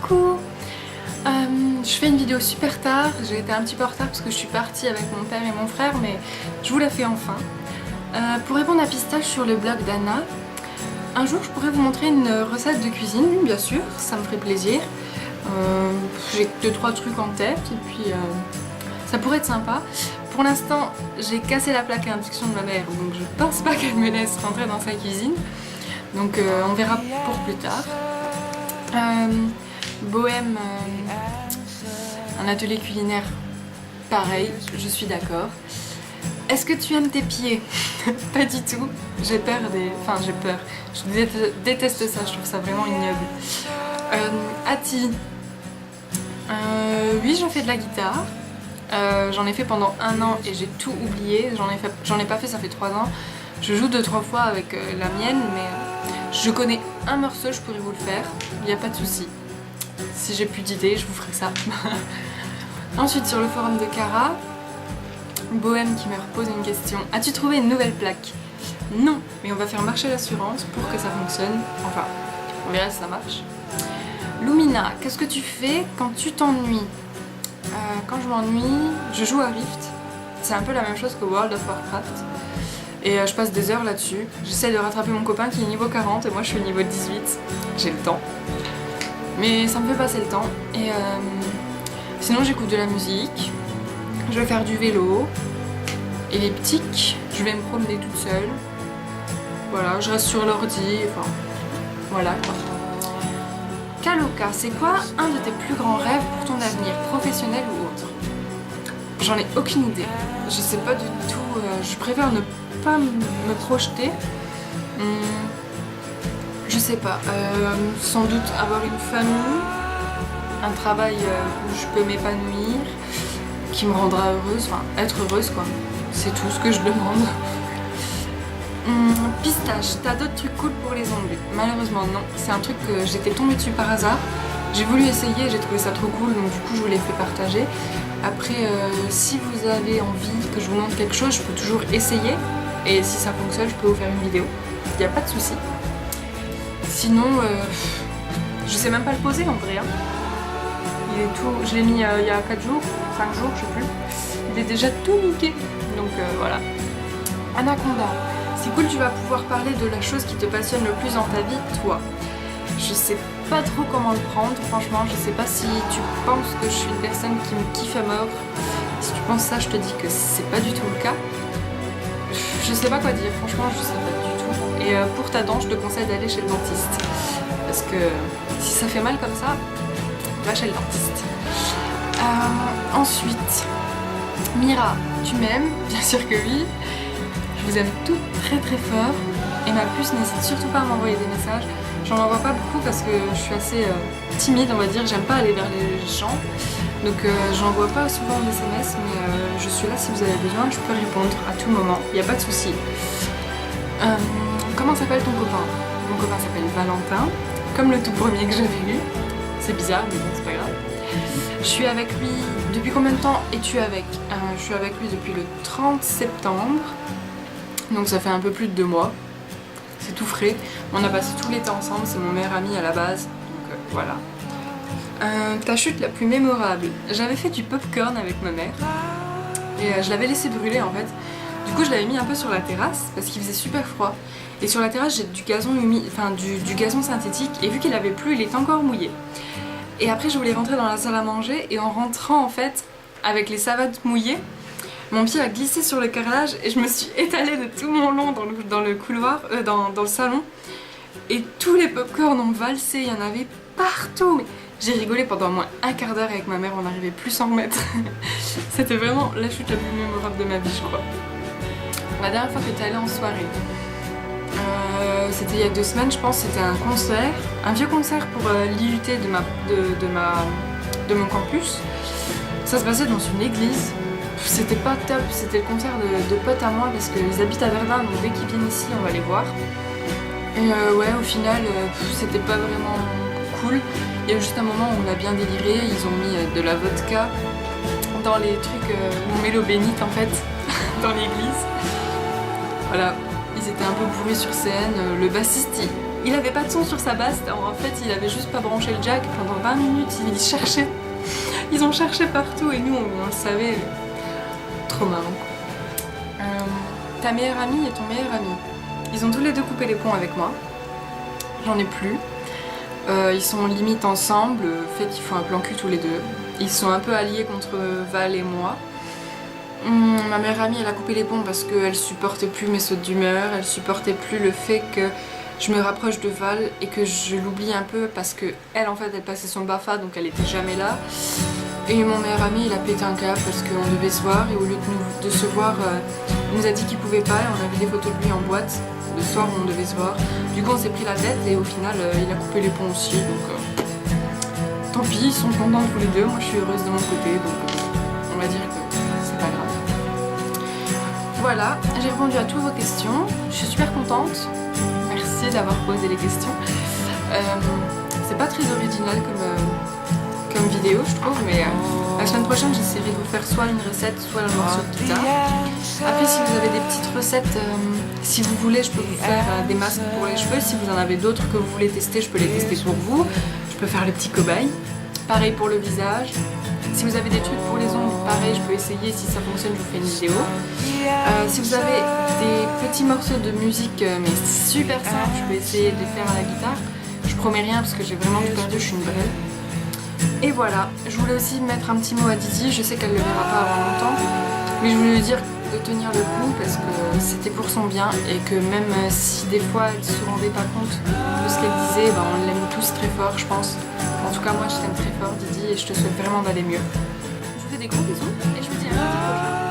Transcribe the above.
Coucou. Je fais une vidéo super tard, j'ai été un petit peu en retard parce que je suis partie avec mon père et mon frère, mais je vous la fais enfin. Pour répondre à Pistache sur le blog d'Anna, un jour je pourrais vous montrer une recette de cuisine, bien sûr, ça me ferait plaisir. J'ai 2-3 trucs en tête et puis ça pourrait être sympa. Pour l'instant, j'ai cassé la plaque à induction de ma mère, donc je pense pas qu'elle me laisse rentrer dans sa cuisine. Donc on verra pour plus tard. Bohème, un atelier culinaire, pareil, je suis d'accord. Est-ce que tu aimes tes pieds? Pas du tout, j'ai peur des... Enfin j'ai peur, je déteste ça, je trouve ça vraiment ignoble. Ati, oui j'en fais de la guitare, j'en ai fait pendant 1 an et j'ai tout oublié, j'en ai pas fait, ça fait 3 ans. Je joue 2-3 fois avec la mienne, mais je connais un morceau, je pourrais vous le faire, il n'y a pas de souci. Si j'ai plus d'idées, je vous ferai ça. Ensuite, sur le forum de Cara, Bohème qui me repose une question. As-tu trouvé une nouvelle plaque? Non, mais on va faire marcher l'assurance pour que ça fonctionne. Enfin, on verra si ça marche. Lumina, qu'est-ce que tu fais quand tu t'ennuies? Quand je m'ennuie, je joue à Rift. C'est un peu la même chose que World of Warcraft. Et je passe des heures là-dessus. J'essaie de rattraper mon copain qui est niveau 40 et moi je suis niveau 18. J'ai le temps. Mais ça me fait passer le temps. Et sinon j'écoute de la musique. Je vais faire du vélo. Elliptique. Je vais me promener toute seule. Voilà, je reste sur l'ordi. Enfin, voilà quoi. Kaloka, c'est quoi un de tes plus grands rêves pour ton avenir, professionnel ou autre? J'en ai aucune idée. Je sais pas du tout. Je préfère ne pas me projeter. Je sais pas. Sans doute avoir une famille, un travail où je peux m'épanouir, qui me rendra heureuse, enfin être heureuse quoi. C'est tout ce que je demande. Pistache, t'as d'autres trucs cool pour les ongles? Malheureusement non, c'est un truc que j'étais tombée dessus par hasard. J'ai voulu essayer, j'ai trouvé ça trop cool, donc du coup je vous l'ai fait partager. Après, si vous avez envie que je vous montre quelque chose, je peux toujours essayer. Et si ça fonctionne, je peux vous faire une vidéo. Il n'y a pas de souci. Sinon, je sais même pas le poser en vrai. Hein. Il est tout... Je l'ai mis il y a 4 jours, 5 jours, je sais plus. Il est déjà tout niqué. Donc voilà. Anaconda. C'est cool, tu vas pouvoir parler de la chose qui te passionne le plus dans ta vie, toi. Je sais pas trop comment le prendre, franchement, je sais pas si tu penses que je suis une personne qui me kiffe à mort. Si tu penses ça, je te dis que c'est pas du tout le cas. Je sais pas quoi dire, franchement, je sais pas du tout. Et pour ta dent, je te conseille d'aller chez le dentiste. Parce que si ça fait mal comme ça, va chez le dentiste. Ensuite, Mira, tu m'aimes? Bien sûr que oui. Je vous aime toutes très très fort. Et ma puce, n'hésite surtout pas à m'envoyer des messages. J'en envoie pas beaucoup parce que je suis assez timide, on va dire. J'aime pas aller vers les gens. Donc j'envoie pas souvent des SMS, mais je suis là si vous avez besoin. Je peux répondre à tout moment. Il n'y a pas de souci. Comment s'appelle ton copain? Mon copain s'appelle Valentin. Comme le tout premier que j'avais eu. C'est bizarre, mais bon, c'est pas grave. Je suis avec lui... Depuis combien de temps es-tu avec? Je suis avec lui depuis le 30 septembre. Donc ça fait un peu plus de 2 mois. C'est tout frais. On a passé tout l'été ensemble, c'est mon meilleur ami à la base. Donc voilà. Ta chute la plus mémorable. J'avais fait du popcorn avec ma mère. Et je l'avais laissé brûler en fait. Du coup je l'avais mis un peu sur la terrasse parce qu'il faisait super froid. Et sur la terrasse j'ai du gazon humide, enfin du gazon synthétique. Et vu qu'il avait plu, il était encore mouillé. Et après je voulais rentrer dans la salle à manger. Et en rentrant en fait, avec les savates mouillées, mon pied a glissé sur le carrelage et je me suis étalée de tout mon long dans le couloir, dans le salon. Et tous les popcorns ont valsé, il y en avait partout. J'ai rigolé pendant au moins un quart d'heure avec ma mère, on n'arrivait plus s'en remettre. C'était vraiment la chute la plus mémorable de ma vie, je crois. La dernière fois que tu es allée en soirée, c'était il y a 2 semaines, je pense, c'était un concert, un vieux concert pour l'IUT de mon campus. Ça se passait dans une église. C'était pas top, c'était le concert de potes à moi parce qu'ils habitent à Verdun, donc dès qu'ils viennent ici on va les voir. Et ouais, au final c'était pas vraiment cool. Il y a eu juste un moment où on a bien déliré, ils ont mis de la vodka dans les trucs où on met l'eau bénite en fait, dans l'église. Voilà, ils étaient un peu bourrés sur scène, le bassiste Il avait pas de son sur sa basse, en fait il avait juste pas branché le jack. Pendant 20 minutes ils cherchaient, ils ont cherché partout et nous on le savait. Trop marrant. Ta meilleure amie et ton meilleur ami, ils ont tous les deux coupé les ponts avec moi. J'en ai plus. Ils sont limite ensemble, en fait ils font un plan cul tous les deux. Ils sont un peu alliés contre Val et moi. Ma meilleure amie elle a coupé les ponts parce qu'elle supportait plus mes sautes d'humeur, elle supportait plus le fait que je me rapproche de Val et que je l'oublie un peu parce que elle en fait elle passait son BAFA donc elle était jamais là. Et mon meilleur ami il a pété un câble parce qu'on devait se voir et au lieu de se voir il nous a dit qu'il pouvait pas et on avait des photos de lui en boîte le soir où on devait se voir. Du coup on s'est pris la tête et au final il a coupé les ponts aussi donc tant pis, ils sont contents tous les deux, moi je suis heureuse de mon côté donc on va dire que c'est pas grave. Voilà, j'ai répondu à toutes vos questions, je suis super contente. Merci d'avoir posé les questions. C'est pas très original comme vidéo je trouve, mais la semaine prochaine j'essaierai de vous faire soit une recette soit un morceau de guitare. Après si vous avez des petites recettes, si vous voulez je peux vous faire des masques pour les cheveux, si vous en avez d'autres que vous voulez tester je peux les tester pour vous. Je peux faire le petit cobaye. Pareil pour le visage. Si vous avez des trucs pour les ongles, pareil je peux essayer, si ça fonctionne je vous fais une vidéo. Si vous avez des petits morceaux de musique mais super simples, je peux essayer de les faire à la guitare. Je promets rien parce que j'ai vraiment tout perdu, je suis une brêle. Et voilà, je voulais aussi mettre un petit mot à Didi, je sais qu'elle ne le verra pas avant longtemps, mais je voulais lui dire de tenir le coup parce que c'était pour son bien et que même si des fois elle se rendait pas compte de ce qu'elle disait, ben on l'aime tous très fort je pense. En tout cas moi je t'aime très fort Didi et je te souhaite vraiment d'aller mieux. Je vous fais des gros bisous et je vous dis à lundi prochain.